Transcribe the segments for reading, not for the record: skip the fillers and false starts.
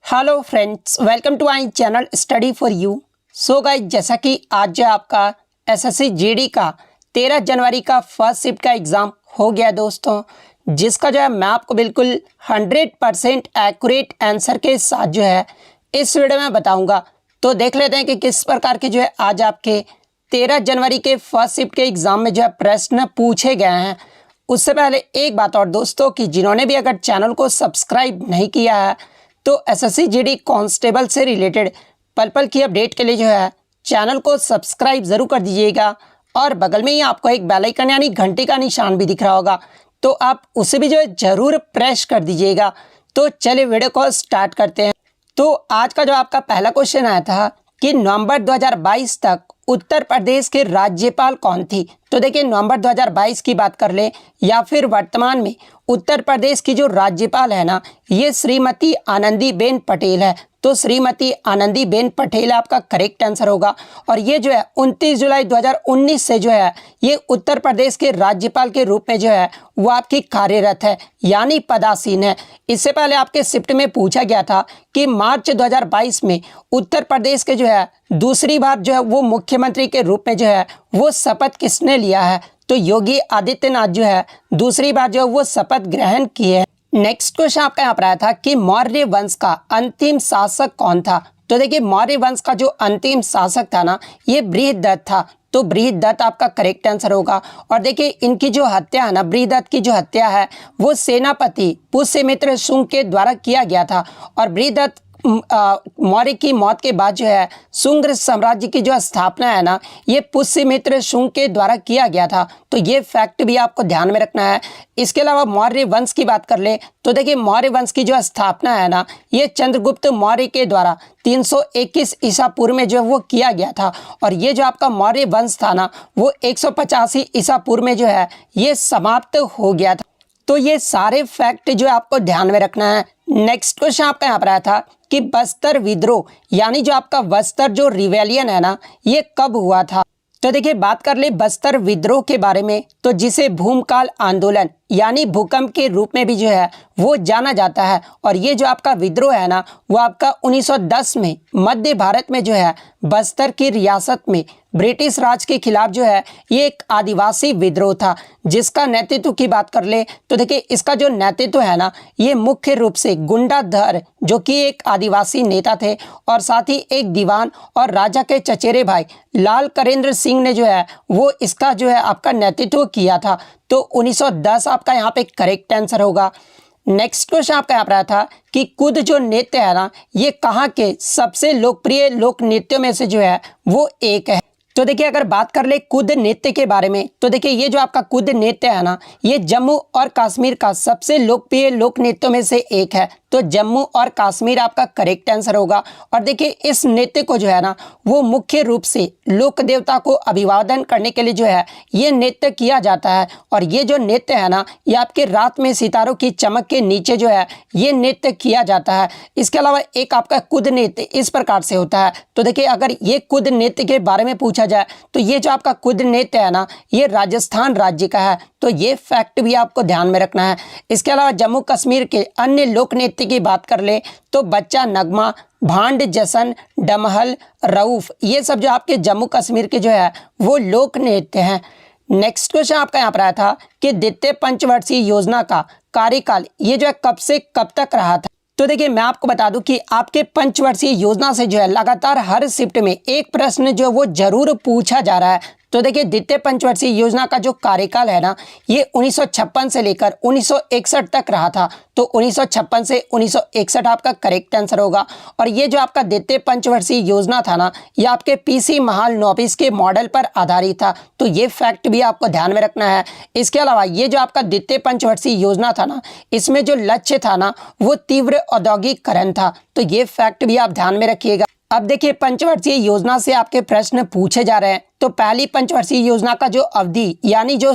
Hello friends, welcome to my channel study for you. So guys, जैसा कि आज जो आपका एसएससी जीडी का 13 जनवरी का फर्स्ट शिफ्ट का एग्ज़ाम हो गया दोस्तों, जिसका जो है मैं आपको बिल्कुल 100% एक्यूरेट आंसर के साथ जो है इस वीडियो में बताऊंगा। तो देख लेते हैं कि किस प्रकार के जो है आज आपके 13 जनवरी के फर्स्ट शिफ्ट के एग्ज़ाम में जो है प्रश्न पूछे गए हैं। उससे पहले एक बात और दोस्तों, कि जिन्होंने भी अगर चैनल को सब्सक्राइब नहीं किया है तो एसएससी जीडी कांस्टेबल से रिलेटेड पल पल की अपडेट के लिए जो है चैनल को सब्सक्राइब ज़रूर कर दीजिएगा। और बगल में ही आपको एक बेल आइकन यानी घंटी का निशान भी दिख रहा होगा, तो आप उसे भी जो है ज़रूर प्रेस कर दीजिएगा। तो चलिए वीडियो को स्टार्ट करते हैं। तो आज का जो आपका पहला क्वेश्चन आया था कि नवंबर 2022 तक उत्तर प्रदेश के राज्यपाल कौन थी। तो देखिए, नवंबर 2022 की बात कर ले या फिर वर्तमान में उत्तर प्रदेश की जो राज्यपाल है ना, ये श्रीमती आनंदीबेन पटेल है। तो श्रीमती आनंदीबेन पटेल आपका करेक्ट आंसर होगा। और ये जो है 29 जुलाई 2019 से जो है ये उत्तर प्रदेश के राज्यपाल के रूप में जो है वो आपकी कार्यरत है, यानी पदासीन है। इससे पहले आपके शिफ्ट में पूछा गया था कि मार्च 2022 में उत्तर प्रदेश के जो है दूसरी बार जो है वो मुख्यमंत्री के रूप में जो है वो शपथ किसने लिया है। तो योगी आदित्यनाथ जो है दूसरी बार जो है वो शपथ ग्रहण किए हैं। नेक्स्ट क्वेश्चन आपका यहाँ पर आया था कि मौर्य वंश का अंतिम शासक कौन था। तो देखिए, मौर्य वंश का जो अंतिम शासक था ना, ये बृहदत्त था। तो बृहदत्त आपका करेक्ट आंसर होगा। और देखिए, इनकी जो हत्या है ना, बृहदत्त की जो हत्या है वो सेनापति पुष्यमित्र शुंग के द्वारा किया गया था। और बृहदत्त मौर्य की मौत के बाद जो है शुंग साम्राज्य की जो स्थापना है ना, ये पुष्यमित्र शुंग के द्वारा किया गया था। तो ये फैक्ट भी आपको ध्यान में रखना है। इसके अलावा मौर्य वंश की बात कर ले तो देखिए, मौर्य वंश की जो स्थापना है ना, ये चंद्रगुप्त मौर्य के द्वारा 321 ईसा पूर्व में जो है वो किया गया था। और ये जो आपका मौर्य वंश था ना, वो 185 ईसा पूर्व में जो है ये समाप्त हो गया था। तो ये सारे फैक्ट जो है आपको ध्यान में रखना है। नेक्स्ट क्वेश्चन आपका यहाँ पर आया था कि बस्तर विद्रोह यानी जो आपका बस्तर जो रिवेलियन है ना, ये कब हुआ था। तो देखिए, बात कर ले बस्तर विद्रोह के बारे में, तो जिसे भूमकाल आंदोलन यानी भूकंप के रूप में भी जो है वो जाना जाता है। और ये जो आपका विद्रोह है ना, वो आपका 1910 में मध्य भारत में जो है बस्तर की रियासत में ब्रिटिश राज के खिलाफ जो है ये एक आदिवासी विद्रोह था, जिसका नेतृत्व की बात कर ले तो देखिए, इसका जो नेतृत्व है ना, ये मुख्य रूप से गुंडाधर जो कि एक आदिवासी नेता थे, और साथ ही एक दीवान और राजा के चचेरे भाई लाल करेंद्र सिंह ने जो है वो इसका जो है आपका नेतृत्व किया था। तो 1910 आपका यहाँ पे करेक्ट आंसर होगा। नेक्स्ट क्वेश्चन आपका यहाँ पर आया था कि कुद जो नृत्य है ना, ये कहाँ के सबसे लोकप्रिय लोक नृत्यों में से जो है वो एक है। तो देखिए, अगर बात कर ले कुद नृत्य के बारे में, तो देखिए ये जो आपका कुद नृत्य है ना, ये जम्मू और कश्मीर का सबसे लोकप्रिय लोक नृत्यों में से एक है। तो जम्मू और कश्मीर आपका करेक्ट आंसर होगा। और देखिए, इस नृत्य को जो है ना, वो मुख्य रूप से लोक देवता को अभिवादन करने के लिए जो है ये नृत्य किया जाता है। और ये जो नृत्य है ना, ये आपके रात में सितारों की चमक के नीचे जो है ये नृत्य किया जाता है। इसके अलावा एक आपका कुद नृत्य इस प्रकार से होता है। तो देखिए, अगर ये कुद नृत्य के बारे में पूछा जाए तो ये जो आपका कुद नृत्य है ना, ये राजस्थान राज्य का है। तो ये फैक्ट भी आपको ध्यान में रखना है। इसके अलावा जम्मू कश्मीर के अन्य लोक नृत्य की बात कर ले तो बच्चा नगमा, भांड जसन, डमहल, रऊफ, ये सब जो आपके जम्मू कश्मीर के जो है वो लोक नृत्य हैं। नेक्स्ट क्वेश्चन आपका यहाँ पर आया था कि द्वितीय पंचवर्षीय योजना का कार्यकाल ये जो है कब से कब तक रहा था। तो देखिए, मैं आपको बता दूं कि आपके पंचवर्षीय योजना से जो है लगातार हर शिफ्ट में एक प्रश्न जो वो जरूर पूछा जा रहा है। तो देखिए, द्वितीय पंचवर्षीय योजना का जो कार्यकाल है ना, ये 1956 से लेकर 1961 तक रहा था। तो 1956 से 1961 आपका करेक्ट आंसर होगा। और ये जो आपका द्वितीय पंचवर्षीय योजना था ना, ये आपके पीसी महाल नौबिस के मॉडल पर आधारित था। तो ये फैक्ट भी आपको ध्यान में रखना है। इसके अलावा ये जो आपका द्वितीय पंचवर्षीय योजना था ना, इसमें जो लक्ष्य था ना, वो तीव्र औद्योगिकरण था। तो ये फैक्ट भी आप ध्यान में रखिएगा। अब देखिए, पंचवर्षीय योजना से आपके प्रश्न पूछे जा रहे हैं। तो पहली पंचवर्षीय योजना का जो अवधि यानी जो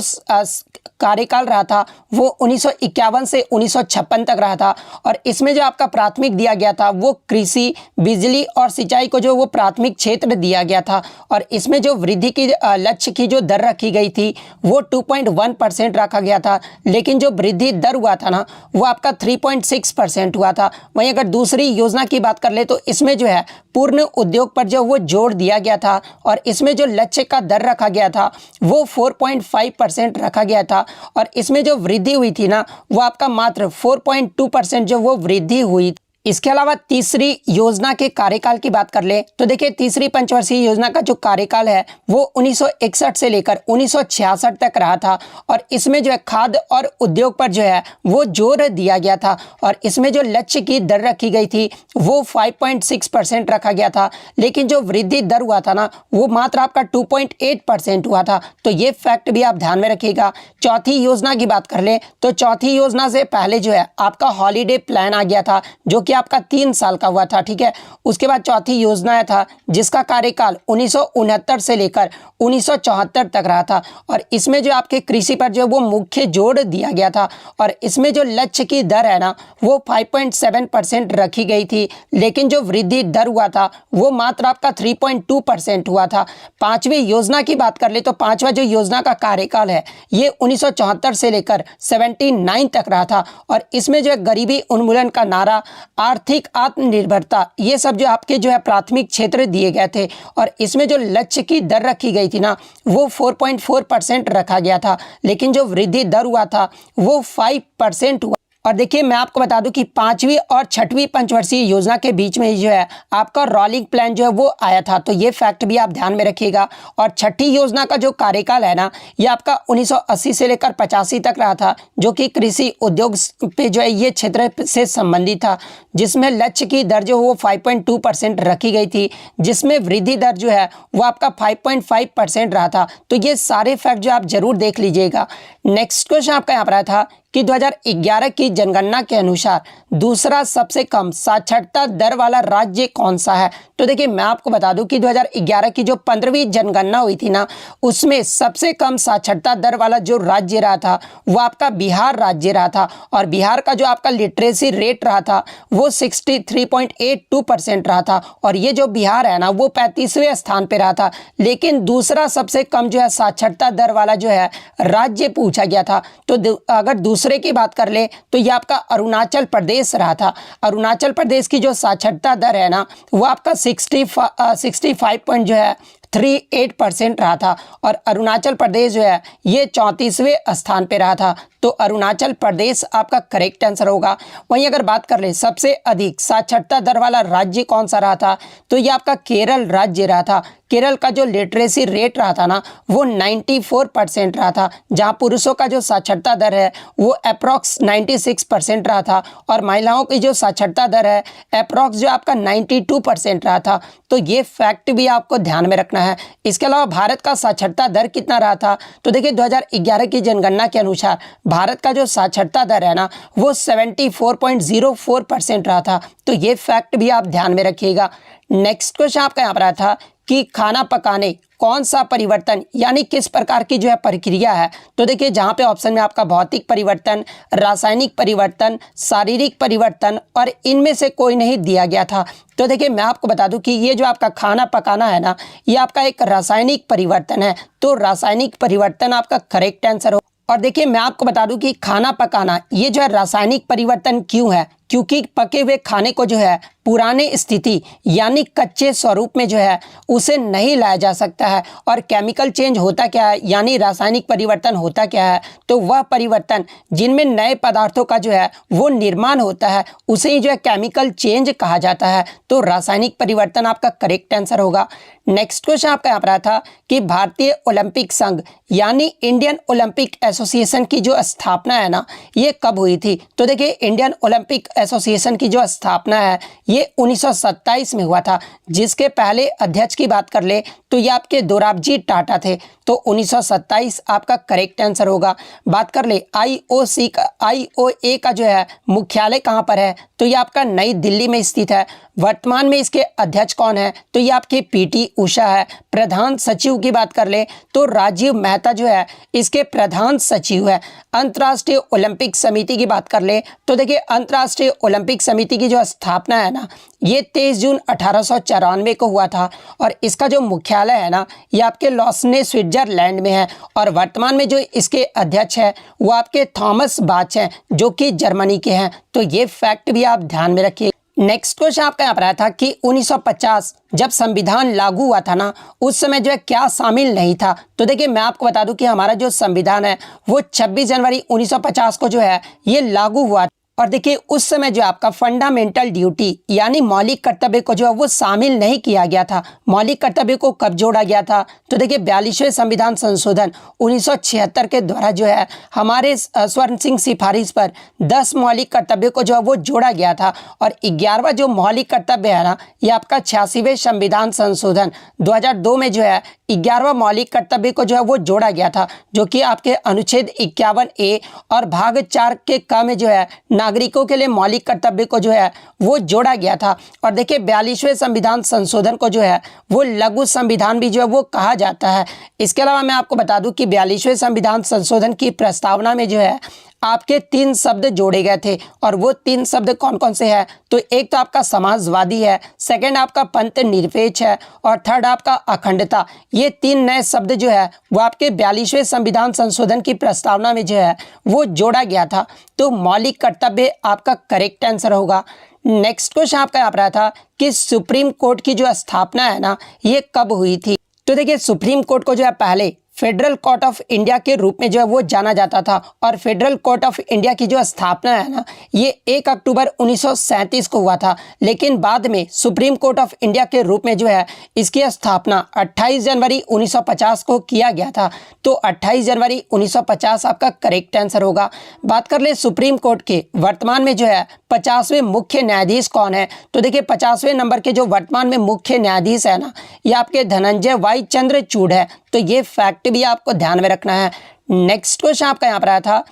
कार्यकाल रहा था वो 1951 से 1956 तक रहा था। और इसमें जो आपका प्राथमिक दिया गया था वो कृषि, बिजली और सिंचाई को जो वो प्राथमिक क्षेत्र दिया गया था। और इसमें जो वृद्धि की लक्ष्य की जो दर रखी गई थी वो 2.1% रखा गया था, लेकिन जो वृद्धि दर हुआ था ना वो आपका 3.6% हुआ था। वहीं अगर दूसरी योजना की बात कर ले तो इसमें जो है पूर्ण उद्योग पर जो वो जोर दिया गया था और इसमें जो लक्ष्य का दर रखा गया था वो 4.5% रखा गया था। और इसमें जो वृद्धि हुई थी ना वो आपका मात्र 4.2% जो वो वृद्धि हुई। इसके अलावा तीसरी योजना के कार्यकाल की बात कर ले तो देखिए तीसरी पंचवर्षीय योजना का जो कार्यकाल है वो 1961 से लेकर 1966 तक रहा था। और इसमें जो है खाद्य और उद्योग पर जो है वो जोर दिया गया था और इसमें जो लक्ष्य की दर रखी गई थी वो 5.6% रखा गया था, लेकिन जो वृद्धि दर हुआ था ना वो मात्र आपका 2.8% हुआ था। तो ये फैक्ट भी आप ध्यान में रखिएगा। चौथी योजना की बात कर ले तो चौथी योजना से पहले जो है आपका हॉलीडे प्लान आ गया था जो आपका 3 साल का हुआ था, ठीक है। उसके बाद चौथी योजना था जिसका कार्यकाल 1969 से लेकर 1974 तक रहा था और इसमें जो आपके कृषि पर जो वो मुख्य जोर दिया गया था और इसमें जो लक्ष्य की दर है ना वो 5.7% रखी गई थी, लेकिन जो वृद्धि दर हुआ था वो मात्र आपका 3.2% हुआ था। पांचवी योजना की बात कर ले तो पांचवा जो योजना का कार्यकाल है ये 1974 से लेकर 79 तक रहा था और इसमें जो है गरीबी उन्मूलन का नारा, आर्थिक आत्मनिर्भरता, ये सब जो आपके जो है प्राथमिक क्षेत्र दिए गए थे और इसमें जो लक्ष्य की दर रखी गई थी ना वो 4.4% रखा गया था, लेकिन जो वृद्धि दर हुआ था वो 5% हुआ। और देखिए मैं आपको बता दूं कि पांचवी और छठवीं पंचवर्षीय योजना के बीच में जो है आपका रोलिंग प्लान जो है वो आया था, तो ये फैक्ट भी आप ध्यान में रखिएगा। और छठी योजना का जो कार्यकाल है ना ये आपका 1980 से लेकर 85 तक रहा था, जो कि कृषि उद्योग पे जो है ये क्षेत्र से संबंधित था, जिसमें लक्ष्य की दर जो वो 5.2% रखी गई थी, जिसमें वृद्धि दर जो है वो आपका 5.5% रहा था। तो ये सारे फैक्ट जो आप जरूर देख लीजिएगा। नेक्स्ट क्वेश्चन आपका यहाँ पर आया था कि 2011 की जनगणना के अनुसार दूसरा सबसे कम साक्षरता दर वाला राज्य कौन सा है। तो देखिए मैं आपको बता दूं कि 2011 की जो 15वीं जनगणना हुई थी ना उसमें सबसे कम साक्षरता दर वाला जो राज्य रहा था वो आपका बिहार राज्य रहा था और बिहार का जो आपका लिटरेसी रेट रहा था वो 63.82% रहा था और ये जो बिहार है ना वो 35वें स्थान पे रहा था। लेकिन दूसरा सबसे कम जो है साक्षरता दर वाला जो है राज्य पूछा गया था, तो अगर दूसरे की बात कर ले तो ये आपका अरुणाचल प्रदेश रहा था। अरुणाचल प्रदेश की जो साक्षरता दर है ना वो आपका 65.38% रहा था और अरुणाचल प्रदेश जो है ये 34वें स्थान पे रहा था। तो अरुणाचल प्रदेश आपका करेक्ट आंसर होगा। वहीं अगर बात कर ले सबसे अधिक साक्षरता दर वाला राज्य कौन सा रहा था तो ये आपका केरल राज्य रहा था। केरल का जो लिटरेसी रेट रहा था ना वो 94% रहा था, जहां पुरुषों का जो साक्षरता दर है वो अप्रॉक्स 96% रहा था और महिलाओं की जो साक्षरता दर है अप्रॉक्स जो आपका 92% रहा था। तो ये फैक्ट भी आपको ध्यान में रखना है। इसके अलावा भारत का साक्षरता दर कितना रहा था तो देखिए 2011 की जनगणना के अनुसार भारत का जो साक्षरता दर है ना वो 74.04% रहा था। तो ये फैक्ट भी आप ध्यान में रखिएगा। नेक्स्ट क्वेश्चन आपका यहाँ पर आया था कि खाना पकाने कौन सा परिवर्तन यानी किस प्रकार की जो है प्रक्रिया है। तो देखिए जहाँ पे ऑप्शन में आपका भौतिक परिवर्तन, रासायनिक परिवर्तन, शारीरिक परिवर्तन और इनमें से कोई नहीं दिया गया था। तो देखिए मैं आपको बता दूं कि ये जो आपका खाना पकाना है ना ये आपका एक रासायनिक परिवर्तन है। तो रासायनिक परिवर्तन आपका करेक्ट आंसर हो। और देखिए मैं आपको बता दूं कि खाना पकाना ये जो है रासायनिक परिवर्तन क्यों है, क्योंकि पके हुए खाने को जो है पुराने स्थिति यानी कच्चे स्वरूप में जो है उसे नहीं लाया जा सकता है। और केमिकल चेंज होता क्या है यानी रासायनिक परिवर्तन होता क्या है तो वह परिवर्तन जिनमें नए पदार्थों का जो है वो निर्माण होता है उसे ही जो है केमिकल चेंज कहा जाता है। तो रासायनिक परिवर्तन आपका करेक्ट आंसर होगा। नेक्स्ट क्वेश्चन आपका यहाँ पर आया था कि भारतीय ओलंपिक संघ यानी इंडियन ओलंपिक एसोसिएशन की जो स्थापना है ना ये कब हुई थी। तो देखिए इंडियन ओलंपिक एसोसिएशन की जो स्थापना है ये 1927 में हुआ था, जिसके पहले अध्यक्ष की बात कर ले तो ये आपके दोराबजी टाटा थे। तो 1927 आपका करेक्ट आंसर होगा। बात कर ले आईओए का जो है मुख्यालय कहाँ पर है, तो ये आपका नई दिल्ली में स्थित है। वर्तमान में इसके अध्यक्ष कौन है, तो ये आपके पीटी उषा है। प्रधान सचिव की बात कर ले तो राजीव मेहता जो है इसके प्रधान सचिव है। अंतर्राष्ट्रीय ओलंपिक समिति की बात कर ले तो देखिए अंतर्राष्ट्रीय ओलंपिक समिति की जो स्थापना है ना ये 23 जून 1894 को हुआ था और इसका जो मुख्यालय है ना ये आपके लॉसने स्विट्जरलैंड में है। और वर्तमान में जो इसके अध्यक्ष है वो आपके थॉमस बाच हैं जो कि जर्मनी के हैं। तो ये फैक्ट भी आप ध्यान में रखिए। नेक्स्ट क्वेश्चन आपका यहाँ पर आया था कि 1950 जब संविधान लागू हुआ था ना उस समय जो है क्या शामिल नहीं था। तो देखिए मैं आपको बता दूं कि हमारा जो संविधान है वो 26 जनवरी 1950 को जो है ये लागू हुआ। और देखिए उस समय जो आपका फंडामेंटल ड्यूटी यानी मौलिक कर्तव्य को जो है वो शामिल नहीं किया गया था। मौलिक कर्तव्य को कब जोड़ा गया था, तो देखिए 42वें संविधान संशोधन 1976 के द्वारा जो है हमारे स्वर्ण सिंह सिफारिश पर 10 मौलिक कर्तव्य को जो है वो जोड़ा गया था। और 11वां जो मौलिक कर्तव्य है ना ये आपका 86वें संविधान संशोधन 2002 में जो है 11वां मौलिक कर्तव्य को जो है वो जोड़ा गया था, जो कि आपके अनुच्छेद 51A और भाग 4 के क में जो है नागरिकों के लिए मौलिक कर्तव्य को जो है वो जोड़ा गया था। और देखिए 42वें संविधान संशोधन को जो है वो लघु संविधान भी जो है वो कहा जाता है। इसके अलावा मैं आपको बता दूं कि 42वें संविधान संशोधन की प्रस्तावना में जो है आपके 3 शब्द जोड़े गए थे और वो 3 शब्द कौन कौन से हैं, तो एक तो आपका समाजवादी है, सेकंड आपका पंथ निरपेक्ष है और थर्ड आपका अखंडता। ये 3 नए शब्द जो है वो आपके 42वें संविधान संशोधन की प्रस्तावना में जो है वो जोड़ा गया था। तो मौलिक कर्तव्य आपका करेक्ट आंसर होगा। नेक्स्ट क्वेश्चन आपका यहाँ पर आया था कि सुप्रीम कोर्ट की जो स्थापना है ना ये कब हुई थी। तो देखिए सुप्रीम कोर्ट को जो है पहले फेडरल कोर्ट ऑफ इंडिया के रूप में जो है वो जाना जाता था और फेडरल कोर्ट ऑफ इंडिया की जो स्थापना है ना ये 1 अक्टूबर 1937 को हुआ था। लेकिन बाद में सुप्रीम कोर्ट ऑफ इंडिया के रूप में जो है इसकी स्थापना 28 जनवरी 1950 को किया गया था। तो 28 जनवरी 1950 आपका करेक्ट आंसर होगा। बात कर ले सुप्रीम कोर्ट के वर्तमान में जो है 50वें मुख्य न्यायाधीश कौन है, तो देखिए 50वें नंबर के जो वर्तमान में मुख्य न्यायाधीश है ना ये आपके धनंजय वाई चंद्रचूड़ है। तो ये फैक्ट भी आपको ध्यान में रखना है। नेक्स्ट क्वेश्चन आपका यहाँ पर आया था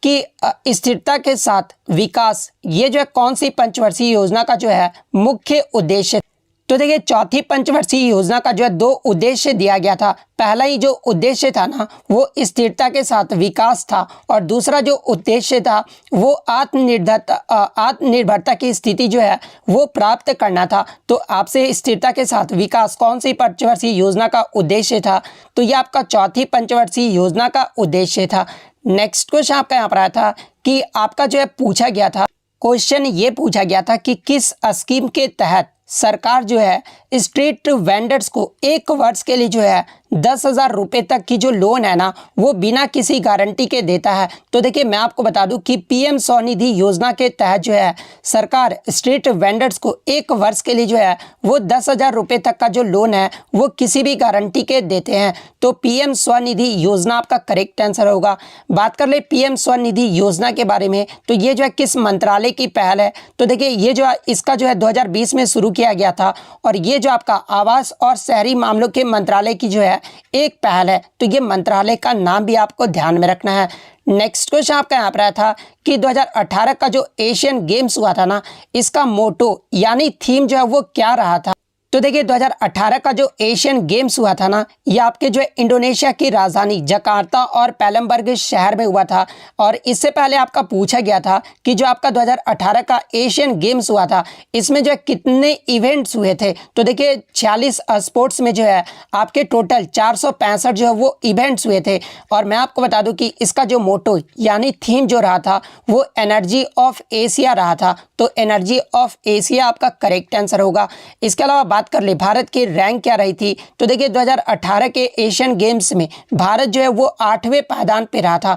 कि स्थिरता के साथ विकास ये जो है कौन सी पंचवर्षीय योजना का जो है मुख्य उद्देश्य। तो देखिए चौथी पंचवर्षीय योजना का जो है 2 उद्देश्य दिया गया था। पहला ही जो उद्देश्य था ना वो स्थिरता के साथ विकास था और दूसरा जो उद्देश्य था वो आत्मनिर्भरता की स्थिति जो है वो प्राप्त करना था। तो आपसे स्थिरता के साथ विकास कौन सी पंचवर्षीय योजना का उद्देश्य था, तो ये आपका चौथी पंचवर्षीय योजना का उद्देश्य था। नेक्स्ट क्वेश्चन आपका यहाँ पर आया था कि आपका जो है पूछा गया था, क्वेश्चन ये पूछा गया था कि किस स्कीम के तहत सरकार जो है स्ट्रीट वेंडर्स को 1 वर्ष के लिए जो है 10,000 रुपये तक की जो लोन है ना वो बिना किसी गारंटी के देता है। तो देखिए मैं आपको बता दूं कि पीएम स्वनिधि योजना के तहत जो है सरकार स्ट्रीट वेंडर्स को 1 वर्ष के लिए जो है वो 10,000 रुपये तक का जो लोन है वो किसी भी गारंटी के देते हैं। तो पीएम स्वनिधि योजना आपका करेक्ट आंसर होगा। बात कर ले पीएम स्वनिधि योजना के बारे में, तो ये जो है किस मंत्रालय की पहल है, तो देखिए ये जो है इसका जो है 2020 में शुरू किया गया था और ये जो आपका आवास और शहरी मामलों के मंत्रालय की जो है एक पहल है। तो ये मंत्रालय का नाम भी आपको ध्यान में रखना है। नेक्स्ट क्वेश्चन आपका यहाँ पर आया था कि 2018 का जो एशियन गेम्स हुआ था ना इसका मोटो यानी थीम जो है वो क्या रहा था। तो देखिए 2018 का जो एशियन गेम्स हुआ था ना ये आपके जो है इंडोनेशिया की राजधानी जकार्ता और पैलमबर्ग शहर में हुआ था। और इससे पहले आपका पूछा गया था कि जो आपका 2018 का एशियन गेम्स हुआ था इसमें जो है कितने इवेंट्स हुए थे। तो देखिए 46 स्पोर्ट्स में जो है आपके टोटल 465 जो है वो इवेंट्स हुए थे। और मैं आपको बता दूं कि इसका जो मोटो यानी थीम जो रहा था वो एनर्जी ऑफ एशिया रहा था। तो एनर्जी ऑफ एशिया आपका करेक्ट आंसर होगा। इसके अलावा बात कर ले भारत की रैंक क्या रही थी, तो देखिए 2018 के एशियन गेम्स में भारत जो है वो 8वें पायदान पे रहा था।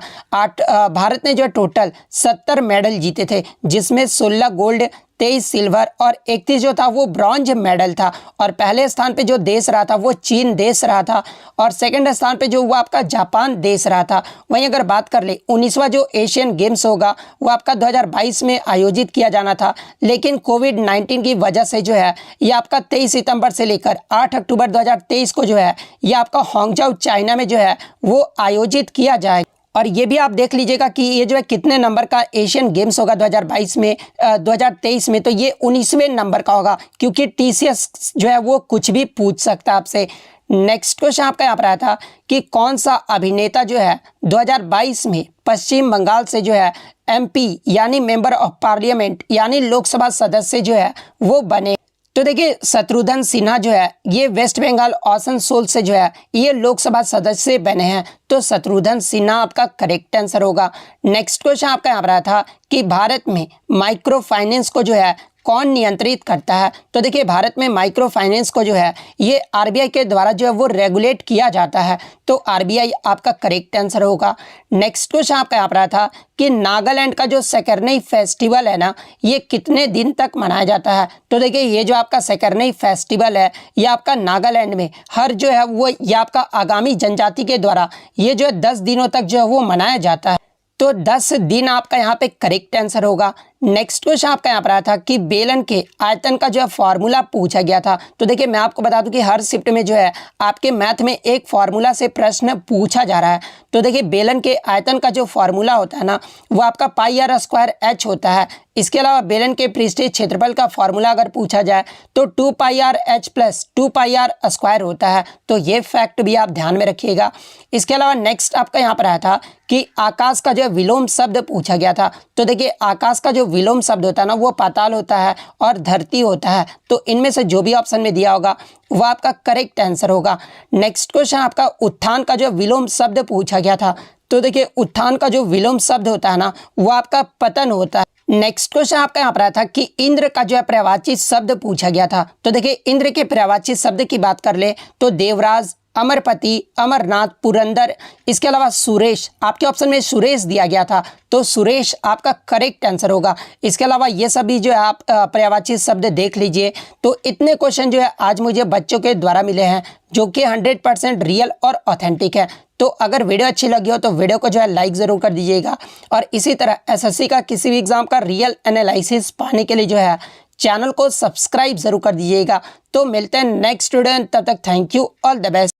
भारत ने जो है टोटल 70 मेडल जीते थे जिसमें 16 गोल्ड, 23 सिल्वर और 31 जो था वो ब्रॉन्ज मेडल था। और पहले स्थान पे जो देश रहा था वो चीन देश रहा था और सेकंड स्थान पे जो वो आपका जापान देश रहा था। वहीं अगर बात कर ले 19वां जो एशियन गेम्स होगा वो आपका 2022 में आयोजित किया जाना था, लेकिन कोविड-19 की वजह से जो है ये आपका 23 सितंबर से लेकर 8 अक्टूबर 2023 को जो है ये आपका हांगझाऊ चाइना में जो है वो आयोजित किया जाएगा। और ये भी आप देख लीजिएगा कि ये जो है कितने नंबर का एशियन गेम्स होगा 2022 में 2023 में, तो ये 19वें नंबर का होगा, क्योंकि टीसीएस जो है वो कुछ भी पूछ सकता है आपसे। नेक्स्ट क्वेश्चन आपका यहाँ पर आया था कि कौन सा अभिनेता जो है 2022 में पश्चिम बंगाल से जो है एमपी यानी मेंबर ऑफ पार्लियामेंट यानी लोकसभा सदस्य जो है वो बने। तो देखिए शत्रुघ्न सिन्हा जो है ये वेस्ट बंगाल आसनसोल से जो है ये लोकसभा सदस्य बने हैं, तो शत्रुघ्न सिन्हा आपका करेक्ट आंसर होगा। नेक्स्ट क्वेश्चन आपका यहाँ पर आया था कि भारत में माइक्रो फाइनेंस को जो है कौन नियंत्रित करता है। तो देखिए भारत में माइक्रो फाइनेंस को जो है ये आरबीआई के द्वारा जो है वो रेगुलेट किया जाता है, तो आरबीआई आपका करेक्ट आंसर होगा। नेक्स्ट क्वेश्चन आपका यहाँ पर आया था कि नागालैंड का जो सकरनई फेस्टिवल है ना ये कितने दिन तक मनाया जाता है। तो देखिए ये जो आपका सकरनई फेस्टिवल है ये आपका नागालैंड में हर जो है वो ये आपका आगामी जनजाति के द्वारा ये जो है 10 दिनों तक जो है वो मनाया जाता है, तो 10 दिन आपका यहाँ पे करेक्ट आंसर होगा। नेक्स्ट क्वेश्चन आपका यहाँ पर आया था कि बेलन के आयतन का जो है फॉर्मूला पूछा गया था। तो देखिए मैं आपको बता दूं कि हर शिफ्ट में जो है आपके मैथ में एक फॉर्मूला से प्रश्न पूछा जा रहा है। तो देखिए बेलन के आयतन का जो फॉर्मूला होता है ना वो आपका पाई आर स्क्वायर एच होता है। इसके अलावा बेलन के पृष्ठीय क्षेत्रफल का फॉर्मूला अगर पूछा जाए तो 2 pi R H plus 2 pi R square होता है, तो ये फैक्ट भी आप ध्यान में रखिएगा। इसके अलावा नेक्स्ट आपका यहाँ पर आया था कि आकाश का जो है विलोम शब्द पूछा गया था। तो देखिए आकाश का जो विलोम शब्द होता है ना वो पाताल होता है और धरती होता है, तो इनमें से जो भी ऑप्शन में दिया होगा वो आपका करेक्ट आंसर होगा। नेक्स्ट क्वेश्चन आपका उत्थान का जो विलोम शब्द पूछा गया था। तो देखिए उत्थान का जो विलोम शब्द होता है ना वो आपका पतन होता है। नेक्स्ट क्वेश्चन आपका यहाँ पर आया था कि इंद्र का जो है पर्यायवाची शब्द पूछा गया था। तो देखिए इंद्र के पर्यायवाची शब्द की बात कर ले तो देवराज, अमरपति, अमरनाथ, पुरंदर, इसके अलावा सुरेश, आपके ऑप्शन में सुरेश दिया गया था, तो सुरेश आपका करेक्ट आंसर होगा। इसके अलावा ये सभी जो है आप पर्यायवाची शब्द देख लीजिए। तो इतने क्वेश्चन जो है आज मुझे बच्चों के द्वारा मिले हैं जो कि 100% रियल और ऑथेंटिक है। तो अगर वीडियो अच्छी लगी हो तो वीडियो को जो है लाइक ज़रूर कर दीजिएगा और इसी तरह एसएससी का किसी भी एग्जाम का रियल एनालिसिस पाने के लिए जो है चैनल को सब्सक्राइब ज़रूर कर दीजिएगा। तो मिलते हैं नेक्स्ट वीडियो, तब तक thank you, all the best.